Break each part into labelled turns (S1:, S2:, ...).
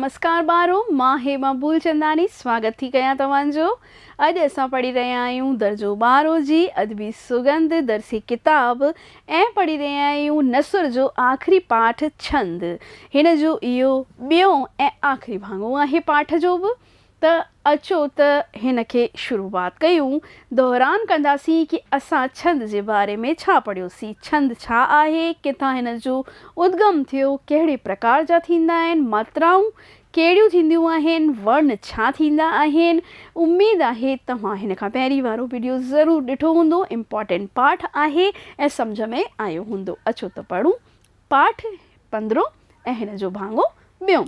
S1: नमस्कार बारो, मां हेमा भूलचंदानी स्वागत थी कयां तव्हांजो। अॼु असां पढ़ी रहिया आहियूं दर्जो 12 जी अदबी सुगंध दरसी किताब ऐं पढ़ी रहिया आहियूं नसुर जो आख़िरी पाठ छंद। हिन जो इहो ॿियों ऐं आख़िरी भाङो आहे पाठ जो बि। त अचो त हिन खे शुरूआत कयूं। दोहरान कंदासीं कि असां छंद जे बारे में छा पढ़ियोसीं। छंद छा आहे, किथां हिन जो उद्गम थियो, कहिड़े प्रकार जा थींदा आहिनि, मात्राऊं कहिड़ियूं थींदियूं आहिनि, वर्ण छा थींदा आहिनि। उमेदु आहे तव्हां हिन खां पहिरीं वारो वीडियो ज़रूरु ॾिठो हूंदो। इम्पॉर्टेंट पाठ आहे ऐं सम्झ में आयो हूंदो। अचो त पढ़ूं पाठ 15 ऐं हिन जो भाङो ॿियों।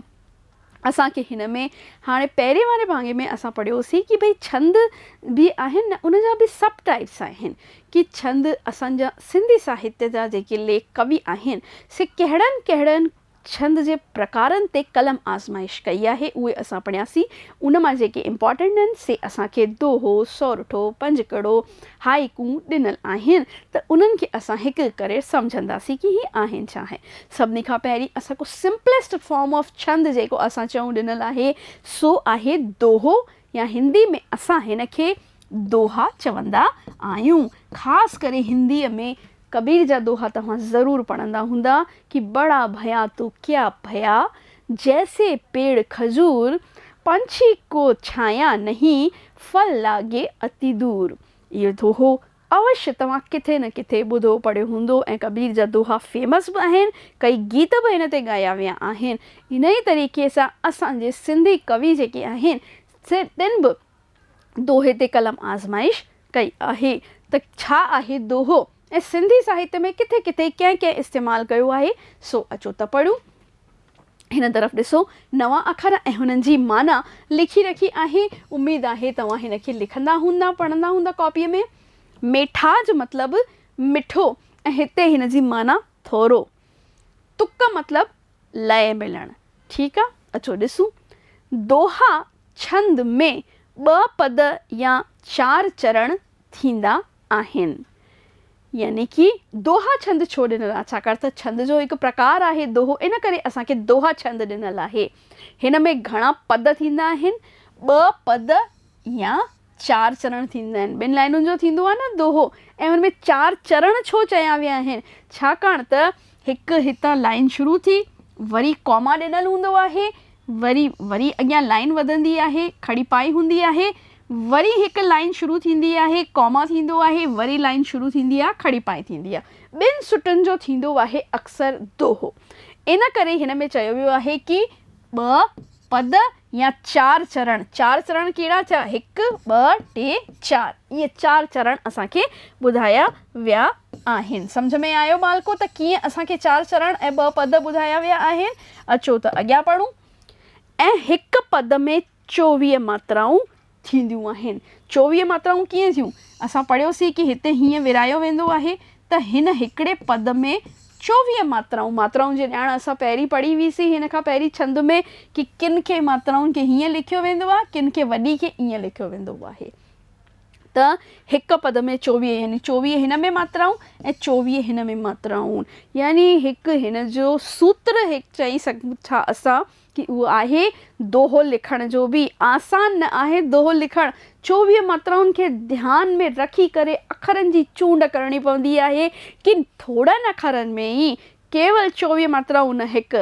S1: असांखे हिन में हाणे पहिरें वारे भाङे में असां पढ़ियोसीं कि भई छंद बि आहिनि न, उन जा बि सब टाइप्स आहिनि कि छंद असांजा सिंधी साहित्य जा जेके लेख कवि आहिनि से कहिड़नि छंद जे प्रकारनि ते कलम आज़माइश कई आहे, उहे असां पढ़ियासीं। उन मां जेके इम्पॉर्टेंट आहिनि से असांखे दोहो, सौरठो, पंजकड़ो, हाइकू ॾिनल आहिनि। त उन्हनि खे असां हिकु करे सम्झंदासीं कि ही आहिनि छा आहे। सभिनी खां पहिरीं असांखे सिंपलेस्ट फॉर्म ऑफ छंद जेको असां चऊं ॾिनल आहे सो आहे दोहो, या हिंदी में असां हिन खे दोहा चवंदा आहियूं। ख़ासि करे हिंदीअ में कबीर जा दोहा तव्हां ज़रूरु पढ़ंदा हूंदा कि बड़ा भया तो क्या भया, जैसे पेड़ खजूर, पंछी को छाया नहीं, फल लागे अति दूर। इहो दोहो अवश्य तव्हां किथे न किथे ॿुधो पढ़ियो हूंदो ऐं कबीर जा दोहा फेमस बि आहिनि, कई गीत बि हिन ते ॻाया विया आहिनि। इन ई तरीक़े सां असांजे सिंधी कवि जेके आहिनि से तिन बि दोहे ते कलम आज़माइश कई आहे। त छा आहे दोहो ऐं सिंधी साहित्य में किथे किथे कंहिं इस्तेमालु कयो आहे, सो अचो त पढ़ूं। हिन तरफ़ ॾिसो, नवां अखर ऐं हुननि जी माना लिखी रखी आहे। उमेदु आहे तव्हां हिन खे लिखंदा हूंदा, पढ़ंदा हूंदा कॉपीअ में। मेठाज मतिलबु मिठो ऐं हिते हिन जी माना थोरो। तुक मतिलबु लय मिलणु। ठीकु आहे, अचो ॾिसूं। दोहा छंद में 2 पद या 4 चरण थींदा आहिनि। यानी कि दोहा छंद छो ॾिनल आहे, छाकाणि त छंद जो हिकु प्रकार आहे दोहो, इन करे असांखे दोहा छंद ॾिनल आहे। हिन में घणा पद थींदा आहिनि, 2 पद या 4 चरण थींदा आहिनि। 2 लाइनुनि जो थींदो आहे न दोहो, ऐं हुन में 4 चरण छो चया विया आहिनि, छाकाणि त हिकु हितां लाइन शुरू थी, वरी कॉमा ॾिनल हूंदो आहे, वरी अॻियां लाइन वधंदी आहे, खड़ी पाई हूंदी आहे, वरी हिकु लाइन शुरू थींदी आहे, कॉमा थींदो आहे, वरी लाइन शुरू थींदी आहे, खड़ी पाई थींदी आहे। 2 सुटनि जो थींदो आहे अक्सर दोहो। इन करे हिन में चयो वियो आहे कि 2 पद या 4 चरण। 4 चरण कहिड़ा थिया, 1 2 3 4, इहे 4 चरण असांखे ॿुधाया विया आहिनि। सम्झ में आयो बालको त कीअं असांखे 4 चरण ऐं 2 पद ॿुधाया विया आहिनि। अचो त अॻियां पढ़ूं। ऐं हिकु पद में 24 मात्राऊं थींदियूं आहिनि। 24 मात्राऊं कीअं थियूं, असां पढ़ियोसीं कि हिते हीअं विरायो वेंदो आहे त हिन हिकिड़े पद में 24 मात्राऊं जे ॼाण असां पहिरीं पढ़ी हुईसीं हिन खां पहिरीं छंद में, कि किन खे मात्राउनि खे हीअं लिखियो वेंदो आहे, किन खे वॾी खे ईअं लिखियो वेंदो आहे। त हिकु पद में 24, यानी 24 हिन में मात्राऊं ऐं 24 हिन में मात्राऊं, यानी हिकु हिन जो सूत्र हिकु चई सघूं था असां कि उहो आहे दोहो लिखण जो बि आसान न आहे दोहो लिखणु। 24 मात्राउनि खे ध्यान में रखी करे अखरनि जी चूंड करणी पवंदी आहे, कि थोड़नि अखरनि में ई केवल 24 मात्राऊं, न हिकु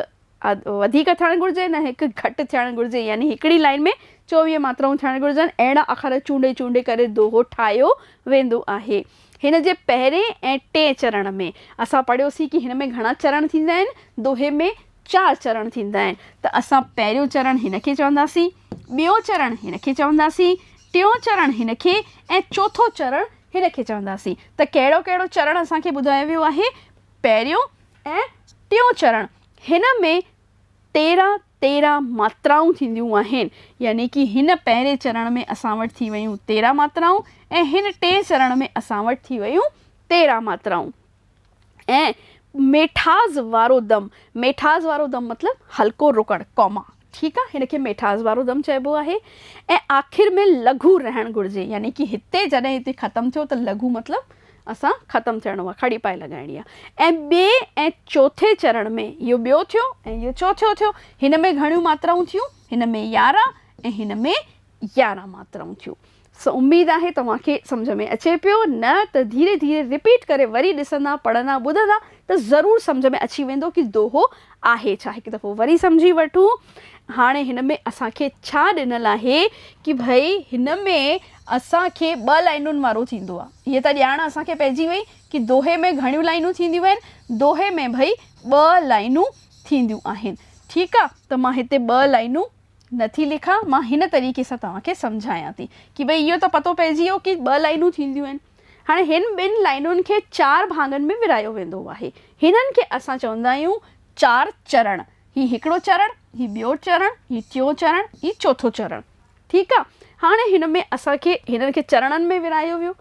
S1: वधीक थियणु घुरिजे न हिकु घटि थियणु घुरिजे, यानी हिकिड़ी लाइन में 24 मात्राऊं थियणु घुरिजनि। अहिड़ा अखर चूंडे करे दोहो ठाहियो वेंदो आहे। हिन जे पहिरें ऐं 3 चरण में असां पढ़ियोसीं कि हिन में घणा चरण थींदा आहिनि, दोहे में 4 चरण थींदा आहिनि। त असां पहिरियों चरण हिन खे चवंदासीं, ॿियों चरण हिन खे चवंदासीं, टियों चरण हिन खे ऐं चौथो चरण हिन खे चवंदासीं। त कहिड़ो कहिड़ो चरण असांखे ॿुधायो वियो आहे, पहिरियों ऐं टियों चरण। हिन में 13 मात्राऊं थींदियूं आहिनि, यानी कि हिन पहिरें चरण में असां वटि थी वियूं 13 मात्राऊं ऐं हिन 3 चरण में असां वटि थी वियूं 13 मात्राऊं। ऐं मेठाज़ वारो दम मतिलबु हल्को रुकण, कॉमा। ठीकु आहे, हिन खे मेठाज़ वारो दम चइबो आहे। ऐं आख़िर में लघु रहणु घुरिजे, यानी कि हिते जॾहिं हिते ख़तमु थियो त लघु मतिलबु असां ख़तमु थियणो आहे, खड़ी पाए लॻाइणी आहे। ऐं ॿिए ऐं चौथे चरण में इहो ॿियो थियो ऐं इहो चौथो थियो। हिन में घणियूं मात्राऊं थियूं? हिन में 11 ऐं हिन में 11 मात्राऊं थियूं। उम्मीद आहे तव्हांखे सम्झ में अचे पियो, न त धीरे धीरे रिपीट करे वरी ॾिसंदा, पढ़ंदा, ॿुधंदा त ज़रूरु सम्झ में अची वेंदो कि दोहो आहे छा। हिकु दफ़ो वरी सम्झी वठूं। हाणे हिन में असांखे छा ॾिनल आहे कि भई हिन में असांखे 2 लाइनुनि वारो थींदो आहे। इहे त ॼाण असांखे पइजी वई कि दोहे में घणियूं लाइनूं थींदियूं आहिनि। दोहे में भई 2 लाइनूं थींदियूं आहिनि। ठीकु आहे, त मां हिते 2 लाइनूं नथी लिखां, मां हिन तरीक़े सां तव्हांखे सम्झायां थी कि भई इहो त पतो पइजी वियो कि 2 लाइनूं थींदियूं आहिनि। हाणे हिन 2 लाइनुनि खे 4 भाङनि में विरायो वेंदो आहे। हिननि खे असां चवंदा आहियूं 4 चरण। ही हिकिड़ो चरण, ही ॿियो चरण, ही टियों चरण, ही चौथो चरण। ठीकु आहे, हाणे हिन में असांखे हिननि खे चरणनि में विरायो वियो।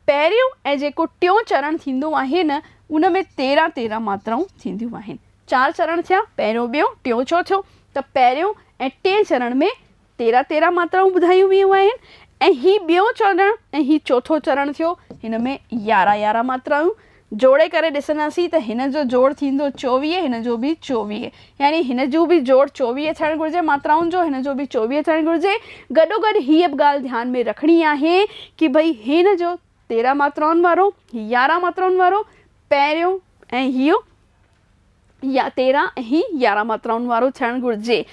S1: पहिरियों ऐं जेको टियों चरण थींदो आहे न, उन में 13 मात्राऊं थींदियूं आहिनि। 4 चरण थिया, पहिरियों, ॿियो, टियों, चौथो। त पहिरियों ऐं टिएं चरण में 13 मात्राऊं ॿुधायूं वियूं आहिनि। ऐं ही ॿियों चरण ऐं ही चौथो चरण थियो, हिन में 11 मात्राऊं। जोड़े करे ॾिसंदासीं त हिन जो जोड़ थींदो 24, हिन जो बि 24, यानी हिन जो बि जोड़ 24 थियणु घुरिजे मात्राउनि जो, हिन जो बि 24 थियणु घुरिजे। गॾोगॾु हीअ बि ॻाल्हि ध्यानु में रखणी आहे कि भई हिन जो 13 मात्राउनि वारो, 11 मात्राउनि वारो पहिरियों ऐं इहो 13 ऐं ही 11 मात्राउनि वारो थियणु घुरिजे।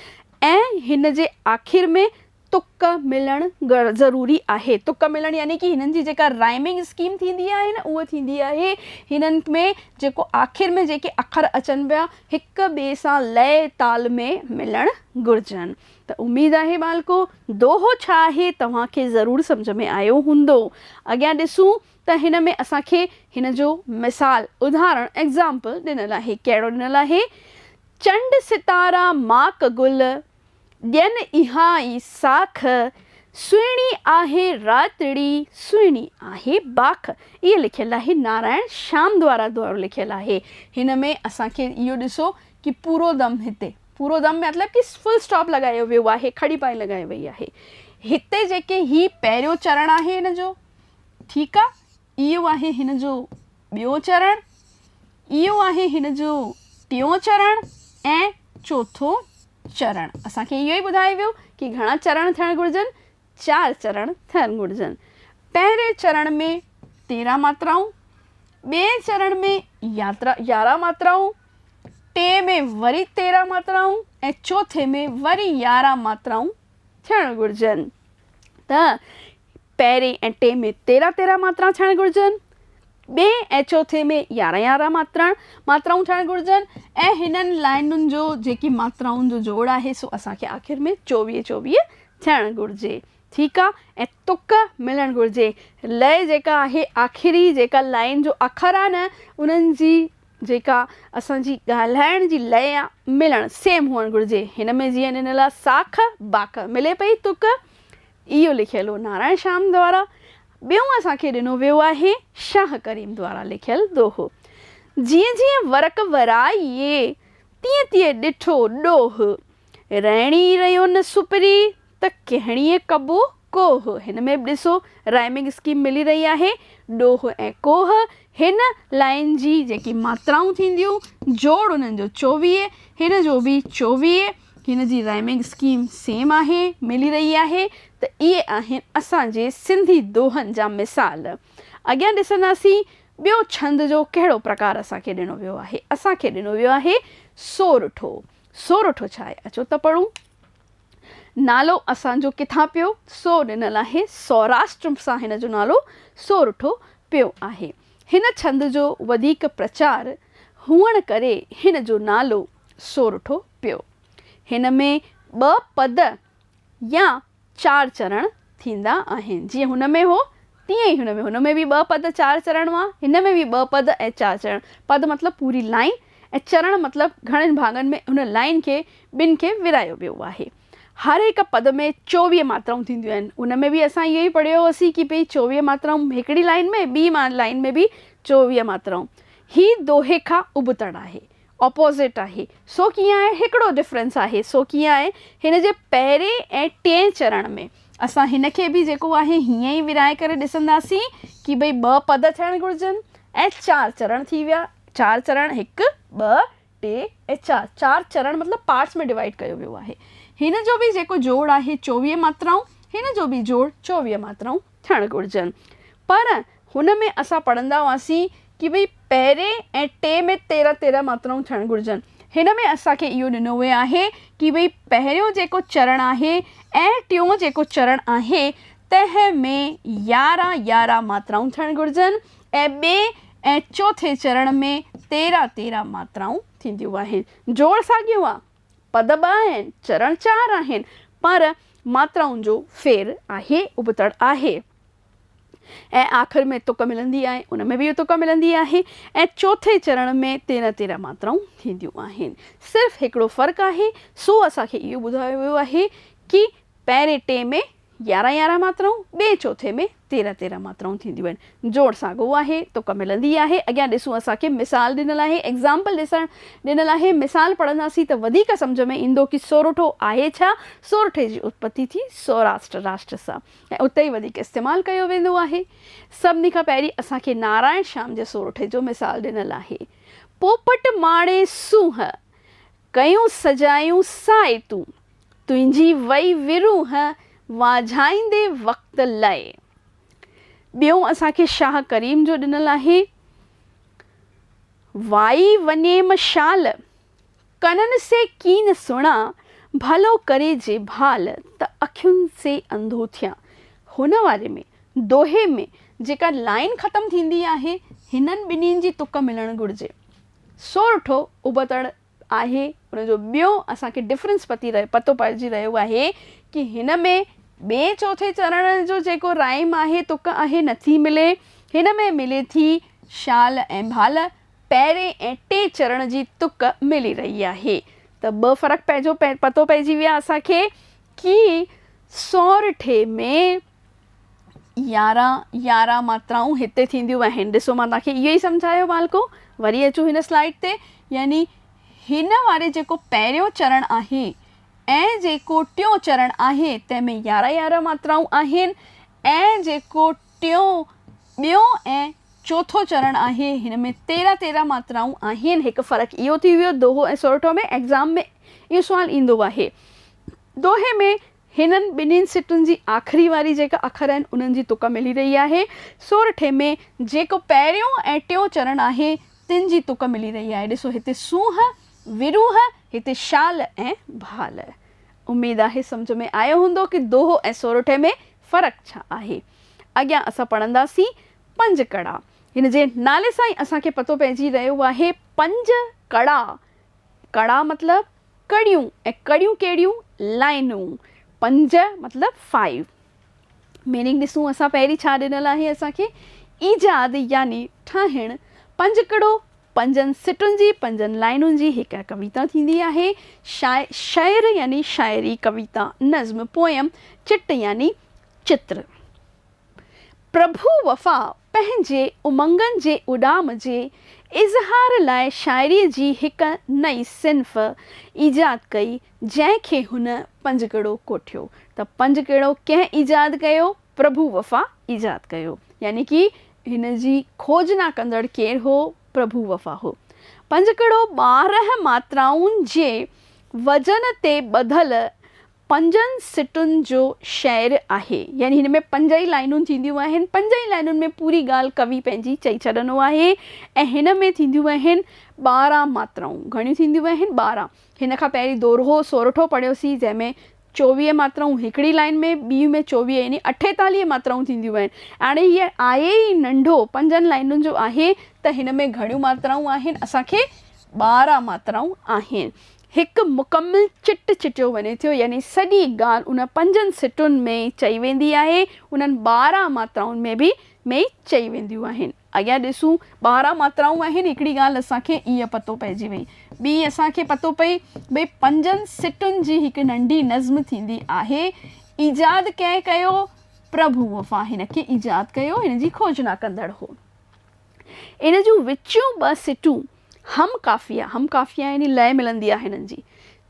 S1: ऐं हिन जे आख़िर में तुक मिलणु ज़रूरी आहे। तुक मिलणु यानी कि हिननि जी जेका राइमिंग स्कीम थींदी आहे न, उहा थींदी आहे हिननि में जेको आख़िर में जेके अखर अचनि पिया हिक ॿिए सां लय ताल में मिलणु घुरिजनि। त उम्मीद आहे बालको दोहो छा आहे तव्हांखे ज़रूरु सम्झ में आयो हूंदो। अॻियां ॾिसूं त हिन में असांखे हिन जो मिसाल, उदाहरण, एग्ज़ाम्पल ॾिनल आहे। कहिड़ो ॾिनल आहे? चंड सितारा माक गुल ॾियनि इहा ई साख, सुहिणी आहे रातड़ी सुहिणी आहे बाख। इहे लिखियलु आहे नारायण श्याम द्वारा लिखियलु आहे। हिन में असांखे इहो ॾिसो कि पूरो दम, हिते पूरो दम मतिलबु कि फुल स्टॉप लॻायो वियो आहे, खड़ी पाई लॻाई वई आहे। हिते जेके ही पहिरियों चरण आहे हिन जो, ठीकु आहे, इहो आहे हिन जो ॿियो चरण, इहो आहे हिन जो टियों चरण ऐं चौथो चरण। असांखे इहो ई ॿुधायो वियो कि घणा चरण थियणु घुरिजनि? 4 चरण थियणु घुरिजनि। पहिरें चरण में 13 मात्राऊं, ॿिए चरण में 11 मात्राऊं, टे में वरी 13 मात्राऊं ऐं चौथे में वरी 11 मात्राऊं थियणु घुरिजनि। त पहिरें ऐं टे में 13 मात्रा थियणु घुरिजनि, ॿिए ऐं चौथे में 11 मात्राऊं थियणु घुरिजनि ऐं हिननि लाइनुनि जो जेकी मात्राउनि जो जोड़ आहे सो असांखे आख़िर में 24 थियणु घुरिजे। ठीकु आहे, ऐं तुक मिलणु घुरिजे। लय जेका आहे, आख़िरी जेका लाइन जो अखर आहे न, उन्हनि जी जेका असांजी ॻाल्हाइण जी लय आहे मिलणु सेम हुअणु घुरिजे। हिन में जीअं ॾिनल आहे साख बाख, मिले पई तुक, इहो लिखियलु हो नारायण श्याम द्वारा। ॿियों असांखे ॾिनो वियो आहे शाह करीम द्वारा लिखियलु दोहो। जीअं जीअं वरक वराइए तीअं तीअं ॾिठो ॾोह, रहणी रहियो न सुपरी त कहणीअ कबो कोह। हिन में बि ॾिसो राइमिंग स्कीम मिली रही आहे, ॾोह ऐं कोह। हिन लाइन जी जेकी मात्राऊं थींदियूं, जोड़ उन्हनि जो 24, हिन जो बि 24, हिन जी राइमिंग स्कीम सेम आहे, मिली रही आहे। त इहे आहिनि असांजे सिंधी दोहनि जा मिसाल। अॻियां ॾिसंदासीं ॿियो छंद जो कहिड़ो प्रकार असांखे ॾिनो वियो आहे। असांखे ॾिनो वियो आहे सोरठो। सोरठो छा आहे? अचो त पढ़ूं। नालो असांजो किथां पियो? सो ॾिनल आहे सौराष्ट्र सां हिन जो नालो सोरठो पियो आहे। हिन छंद जो वधीक प्रचार हुअण करे हिन जो नालो सोरठो पियो। हिन में 2 पद या 4 चरण थींदा आहिनि। जीअं हुन में हो तीअं ई हुन में बि 2 पद 4 चरण हुआ, हिन में बि 2 पद ऐं 4 चरण। पद मतिलबु पूरी लाइन ऐं चरण मतिलबु घणनि भाङनि में हुन लाइन खे ॿिनि खे विरायो वियो आहे। हर हिकु पद में 24 मात्राऊं थींदियूं आहिनि। उन में बि असां इहो ई पढ़ियो हुयोसीं कि भई 24 मात्राऊं हिकिड़ी लाइन में, ॿी लाइन में बि 24 मात्राऊं। ही दोहे खां उबतड़ आहे, ऑपोज़िट आहे। सो कीअं आहे? हिकिड़ो डिफरेंस आहे। सो कीअं आहे? हिन जे पहिरें ऐं टिएं चरण में असां हिन खे बि जेको आहे हीअं ई विराए करे ॾिसंदासीं कि भई 2 पद थियणु घुरिजनि ऐं 4 चरण थी विया। 4 चरण 1 2 टे ऐं 4 4 चरण मतिलबु पार्ट्स में डिवाइड कयो वियो आहे। हिन जो बि जेको जोड़ आहे 24 मात्राऊं, हिन जो बि जोड़ 24 मात्राऊं थियणु घुरिजनि। पर हुन में असां पढ़ंदा हुआसीं कि भई पहिरें ऐं टे में 13 13 मात्राऊं थियणु घुरिजनि। हिन में असांखे इहो ॾिनो वियो आहे कि भई पहिरियों जेको चरण आहे ऐं टियों जेको चरण आहे तंहिं में 11 11 मात्राऊं थियणु घुरिजनि ऐं ॿिए ऐं चौथे चरण में 13 13 मात्राऊं थींदियूं आहिनि। जोड़ साॻियो आहे, पद 2 आहिनि, चरण 4 आहिनि, पर मात्राउनि जो फेर आहे, उबतड़ आहे। ऐं आख़िर में तुक मिलंदी आहे, उन में बि तुक मिलंदी आहे ऐं चौथे चरण में 13 13 मात्राऊं थींदियूं आहिनि। सिर्फ़ु हिकिड़ो फ़र्क़ु आहे, सो असांखे इहो ॿुधायो वियो आहे कि पहिरें टे में 11 11 मात्राऊं, ॿिए चौथे में 13 13 मात्राऊं थींदियूं आहिनि। जोड़ साॻियो आहे, तुक मिलंदी आहे। अॻियां ॾिसूं, असांखे मिसाल ॾिनल आहे, एग्ज़ाम्पल ॾिनल आहे। मिसाल पढ़ंदासीं त वधीक सम्झ में ईंदो कि सोरठो आहे छा। सोरठे जी उत्पत्ति थी सौराष्ट्र राष्ट्र सां ऐं उते ई वधीक इस्तेमालु कयो वेंदो आहे। सभिनी खां पहिरीं असांखे नारायण श्याम जे सोरठे जो मिसाल ॾिनल आहे। पोपट माणे सूंह कयूं सजायूं साए तूं, तुंहिंजी वई विरूह वाझाईंदे वक़्तु लए। ॿियों असांखे शाह करीम जो ॾिनल आहे। वाई वनेम शाल कननि से कीन सुणा, भलो करे जे भाल त अखियुनि से अंधो थियां। हुन वारे में दोहे में जेका लाइन ख़तमु थींदी आहे, हिननि ॿिन्हिनि जी तुक मिलणु घुरिजे। सोरठो उबतड़ आहे, उनजो ॿियो असांखे डिफरेंस पतो पइजी रहियो आहे कि हिन में ॿिए चौथे चरण जो जेको राइम आहे, तुक आहे, नथी मिले। हिन में मिले थी शाल ऐं भाल। पहिरें ऐं टे चरण जी तुक मिली रही आहे। त 2 फ़र्क़ु पतो पइजी विया असांखे कि सोरठे में 11 11 मात्राऊं हिते थींदियूं आहिनि। ॾिसो, मां तव्हांखे इहो ई सम्झायो बालको। वरी अचूं हिन स्लाइड ते। यानी हिन वारे जेको पहिरियों चरण आहे ऐं जेको टियों चरण आहे तंहिंमें 11 11 मात्राऊं आहिनि ऐं जेको ॿियों ऐं चौथो चरण आहे हिन में 13 13 मात्राऊं आहिनि। हिकु फ़र्क़ु इहो थी वियो दोहो ऐं सोरठो में। एग्ज़ाम में इहो सुवाल ईंदो आहे। दोहे में हिननि ॿिन्हिनि सिटुनि जी आख़िरी वारी जेका अखर आहिनि उन्हनि जी तुक मिली रही आहे। सोरठे में जेको पहिरियों ऐं टियों चरण आहे तिन जी तुक मिली रही आहे। ॾिसो, हिते सूंह विरूह, हिते शाल ऐं भाल। उमेद आहे सम्झ में आयो हूंदो कि दोहो ऐं सोरठे में फ़र्क़ु छा आहे। अॻियां असां पढ़ंदासीं 5 कड़ा। हिन जे नाले सां ई असांखे पतो पइजी रहियो आहे 5 कड़ा। कड़ा मतिलबु कड़ियूं ऐं कड़ियूं कहिड़ियूं, लाइनूं। 5 मतिलबु 5। मीनिंग ॾिसूं असां पहिरीं छा ॾिनल आहे असांखे। ईजाद यानी ठाहिणु। 5 कड़ो 5 सिटुनि जी 5 लाइनुनि जी हिकु कविता थींदी आहे। शाइर यानी शाइरी, कविता, नज़्म, पोयम। चिट यानी चित्र। प्रभु वफ़ा पंहिंजे उमंगनि जे उॾाम जे इज़हार लाइ शाइरीअ जी हिकु नई सिन्फ़ ईजाद कई, जंहिंखे हुन 5 कड़ो कोठियो। त 5 कड़ो कंहिं ईजाद कयो? प्रभु वफ़ा ईजाद कयो। यानी कि हिन जी खोजना कंदड़ केरु हो? प्रभु वफ़ा हो। 5 कड़ो 12 मात्राउनि जे वजन ते ॿधल 5 सिटुनि जो शेर आहे। यानी हिन में 5 ई लाइनूं थींदियूं आहिनि। 5 ई लाइनुनि में पूरी ॻाल्हि कवि पंहिंजी चई छॾंदो आहे ऐं हिन में थींदियूं आहिनि 12 मात्राऊं। घणियूं थींदियूं आहिनि? 12। हिन खां पहिरीं दोरहो सोरठो पढ़ियोसीं, जंहिंमें 24 मात्राऊं हिकिड़ी लाइन में, ॿी में 24 यानी 48 मात्राऊं थींदियूं आहिनि। हाणे हीअ आहे ई नंढो 5 लाइनुनि जो आहे त हिन में घणियूं मात्राऊं आहिनि? असांखे 12 मात्राऊं आहिनि। हिकु मुकमिल चिट चिटियो वञे थो, यानी सॼी ॻाल्हि उन 5 सिटुनि में चई वेंदी आहे, उन्हनि 12 मात्राउनि में ई चई वेंदियूं आहिनि। अॻियां ॾिसूं, 12 मात्राऊं आहिनि। हिकिड़ी ॻाल्हि असांखे ईअं पतो पइजी वई। ॿी असांखे पतो पई भई 5 सिटुनि जी हिकु नंढी नज़्म थींदी आहे। ईजाद कंहिं कयो? प्रभु वफ़ा हिन खे ईजाद कयो, हिन जी खोजना कंदड़ हो। इन जूं विचूं 2 सिटूं हम काफ़िया यानी लय मिलंदी आहे हिननि जी,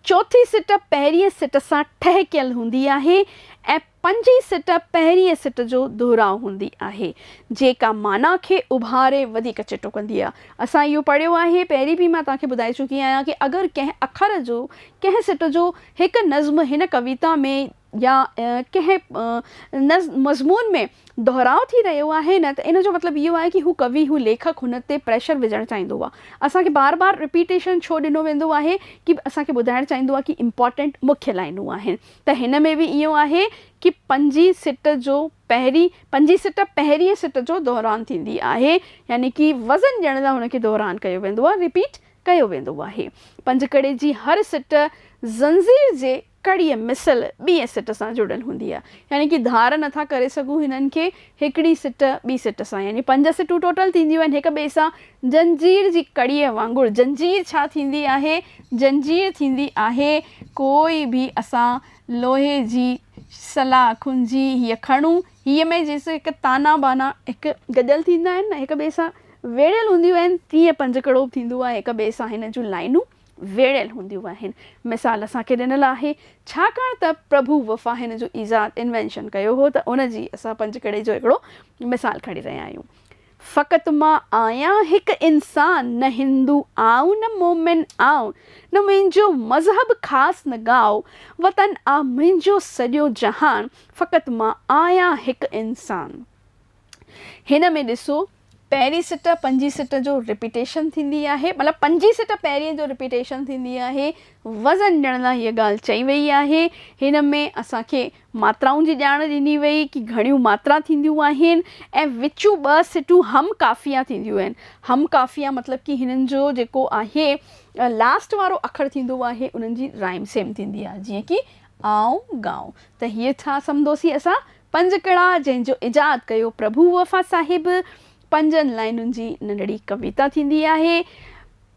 S1: चौथी सिट पहिरीं सिट सां ठहिकियल हूंदी आहे ऐं पंजी सिट पहिरीं सिट जो दोहराउ हूंदी आहे, जेका माना खे उभारे वधीक चिटो कंदी आहे। असां इहो पढ़ियो आहे, पहिरीं बि मां तव्हांखे ॿुधाए चुकी आहियां कि अगरि कंहिं अखर जो कंहिं सिट जो हिकु नज़्म हिन कविता में या कंहिं मज़मून में दोहराउ थी रहियो आहे न, त इन जो मतिलबु इहो आहे कि हू कवि, हू लेखक हुन ते प्रेशर विझणु चाहींदो आहे। असांखे बार बार रिपीटेशन छो ॾिनो वेंदो आहे कि असांखे ॿुधाइणु चाहींदो आहे कि इम्पॉर्टेंट मुख्य लाइनूं आहिनि। त हिन में बि इहो आहे कि पंजी सिट पहिरीं सिट जो दोहरान थींदी आहे, यानी कि वज़न ॾियण लाइ हुनखे दोहरान कयो वेंदो आहे, रिपीट कयो वेंदो आहे। पंजकड़े जी हर सिट ज़ंज़ीर जे कड़ीअ मिसल ॿीं सिट सां जुड़ियल हूंदी आहे, यानी कि धार नथा करे सघूं हिननि खे हिकिड़ी सिट ॿी सिट सां, यानी 5 सिटूं टोटल थींदियूं आहिनि हिक ॿिए सां जंजीर जी कड़ीअ वांगुरु। जंजीर छा थींदी आहे? जंजीर थींदी आहे कोई बि असां लोहे जी सलाखुनि जी हीअ खणूं, हीअ में जैसे हिकु ताना बाना हिकु गॾियल थींदा आहिनि न, हिक ॿिए सां वेड़ियल हूंदियूं आहिनि, तीअं पंजकड़ो थींदो आहे, हिक ॿिए सां हिन जूं लाइनूं वेड़ियल हूंदियूं आहिनि। मिसाल असांखे ॾिनल आहे, छाकाणि त प्रभु वफ़ा हिन जो ईजाद इन्वेंशन कयो हो, त उन जी असां पंजकड़े जो हिकिड़ो मिसाल खणी रहिया आहियूं। फ़क़ति मां आहियां हिकु इंसान, न हिंदू आऊं न मोमिन आऊं, न मुंहिंजो मज़हब ख़ासि न गाओ, वतन आ मुंहिंजो सॼो जहान, फ़क़ति मां आहियां हिकु इंसान। हिन में ॾिसो, पहिरीं सिट पंजी सिट जो रिपीटेशन थींदी आहे, मतिलबु पंजी सिट पहिरीं जो रिपीटेशन थींदी आहे, वज़न ॾियण लाइ हीअ ॻाल्हि चई वई आहे। हिन में असांखे मात्राउनि जी ॼाण ॾिनी वई कि घणियूं मात्रा थींदियूं आहिनि ऐं विचूं 2 सिटूं हम काफ़िया थींदियूं आहिनि। हम काफ़िया मतिलबु कि हिननि जो जेको आहे लास्ट वारो अखर थींदो आहे उन्हनि जी राइम सेम थींदी आहे, जीअं कि आऊं गाऊं। त हीअ छा सम्झोसीं असां? पंजकड़ा जंहिंजो इजाद कयो प्रभु वफ़ा साहिब, 5 लाइनुनि जी नंढड़ी कविता थींदी आहे।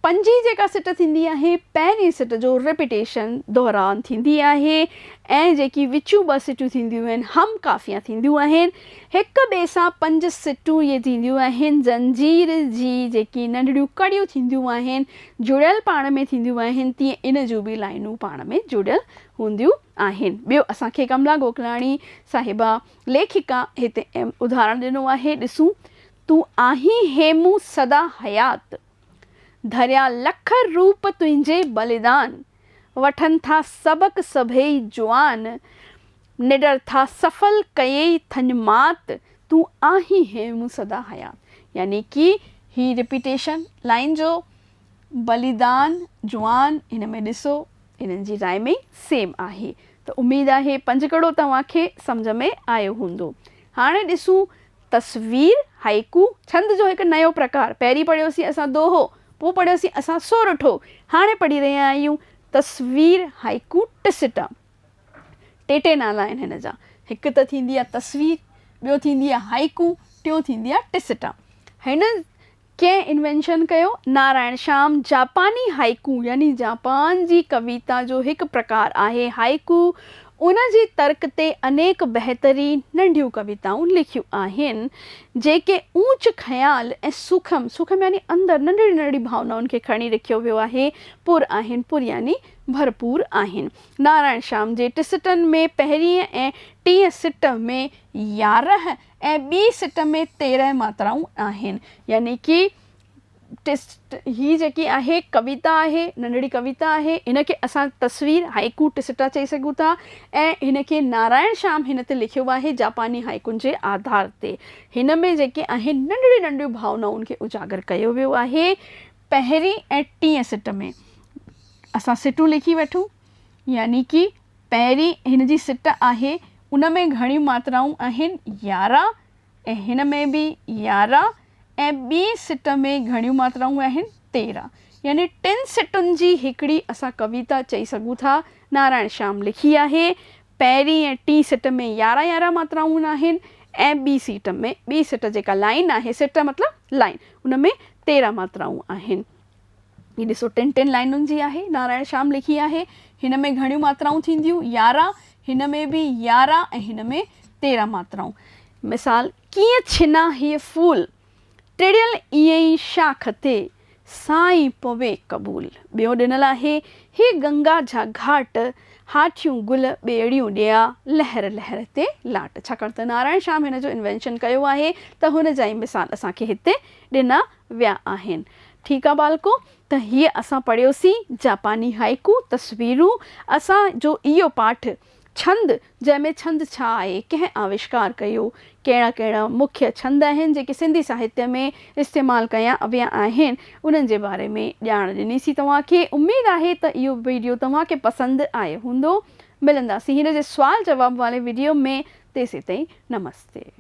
S1: पंजी जेका सिट थींदी आहे, पहिरीं सिट जो रिपीटेशन दोहरान थींदी आहे ऐं जेकी विचूं 2 सिटूं थींदियूं आहिनि हम काफ़िया थींदियूं आहिनि। हिक ॿिए सां 5 सिटूं इहे थींदियूं आहिनि जंजीर जी जेकी नंढड़ियूं कड़ियूं थींदियूं आहिनि, जुड़ियल पाण में थींदियूं आहिनि, तीअं इन जूं बि लाइनूं पाण में जुड़ियल हूंदियूं आहिनि। ॿियो असांखे कमला गोकलाणी साहिबा लेखिका हिते उदाहरण ॾिनो आहे, ॾिसूं। तूं आहीं हेमू सदा हयात, धरिया लख रूप तुंहिंजे बलिदान, वठनि था सबक सभई जुआन, निडर था सफल कयई थन मात, तूं आहीं हेमू सदा हयात। यानी कि ही रिपीटेशन लाइन जो बलिदान जुआन, हिन में ॾिसो इन्हनि जी राइमिंग सेम आहे। त उमेदु आहे पंजकड़ो तव्हांखे सम्झ में आयो हूंदो। हाणे ॾिसूं तस्वीर हाइकू छंद जो हिकु नयो प्रकार। पहिरीं पढ़ियोसीं असां दोहो, पोइ पढ़ियोसीं असां सोरठो, हाणे पढ़ी रहिया आहियूं तस्वीर हाइकू टिसिटा। टे नाला आहिनि हिन जा, हिकु त थींदी आहे तस्वीर, ॿियो थींदी आहे हाइकू, टियों थींदी आहे टिसिटा। हिन कंहिं इन्वेंशन कयो? नारायण श्याम। जापानी हाइकू यानी जापान जी कविता जो हिकु प्रकार आहे हाइकू। उन जी तर्क ते अनेक बहितरीन नंढियूं कविताऊं लिखियूं आहिनि जेके ऊच ख़्याल ऐं सूखम यानी अंदरि नंढड़ी नंढड़ी भावनाउनि खे खणी लिखियो वियो आहे, पुर आहिनि, पुर यानी भरपूर आहिनि। नारायण श्याम जे टिसिटनि में पहिरीं ऐं 30 सिट में 11 ऐं ॿी सिट में 13 मात्राऊं आहिनि, यानी कि ही जेकी आहे कविता आहे, नंढड़ी कविता आहे, इनखे असां तस्वीर हाइकू टिसिटा चई सघूं था ऐं हिनखे नारायण श्याम हिन ते लिखियो आहे जापानी हाइकुनि जे आधार ते। हिन में जेके आहिनि नंढड़ियूं नंढियूं भावनाउनि खे उजागर कयो वियो आहे। पहिरीं ऐं 30 सिट में असां सिटूं लिखी वठूं, यानी कि पहिरीं हिन जी सिट आहे उन में घणियूं मात्राऊं आहिनि 11 ऐं हिन में बि 11 ऐं ॿी सिट में घणियूं मात्राऊं आहिनि 13, यानी 3 सिटुनि जी हिकिड़ी असां कविता चई सघूं था नारायण श्याम लिखी आहे। पहिरीं ऐं 30 सिट में 11 मात्राऊं आहिनि ऐं ॿी सिट जेका लाइन आहे, सिट मतिलबु लाइन, उन में 13 मात्राऊं आहिनि। ही ॾिसो 3 लाइनुनि जी आहे, नारायण श्याम लिखी आहे। हिन में घणियूं मात्राऊं थींदियूं? 11, हिन में बि 11 ऐं हिन में 13 मात्राऊं। मिसाल, कीअं छिना हीअ फूल, टिड़ियल ईअं ई शाख ते, साईं पवे क़बूल। ॿियो ॾिनल आहे हे गंगा जा घाट, हाथियूं गुल ॿेड़ियूं ॾिया, लहर लहर ते लाट। छाकाणि त नारायण श्याम हिन जो इन्वेंशन कयो आहे त हुन जा ई मिसाल असांखे हिते ॾिना विया आहिनि। ठीकु आहे बालको, त हीअ असां पढ़ियोसीं जापानी हाइकू तस्वीरूं। असांजो इहो पाठ छंद, जंहिंमें छंद छा आहे, कंहिं आविष्कार कयो, कहिड़ा कहिड़ा मुख्य छंद आहिनि जेके सिंधी साहित्य में इस्तेमालु कया विया आहिनि, उन्हनि जे बारे में ॼाण ॾिनीसीं तव्हांखे। उमेदु आहे त इहो वीडियो तव्हांखे पसंदि आयो हूंदो। मिलंदासीं हिन जे सुवाल जवाब वारे वीडियो में। तेसीं ताईं नमस्ते।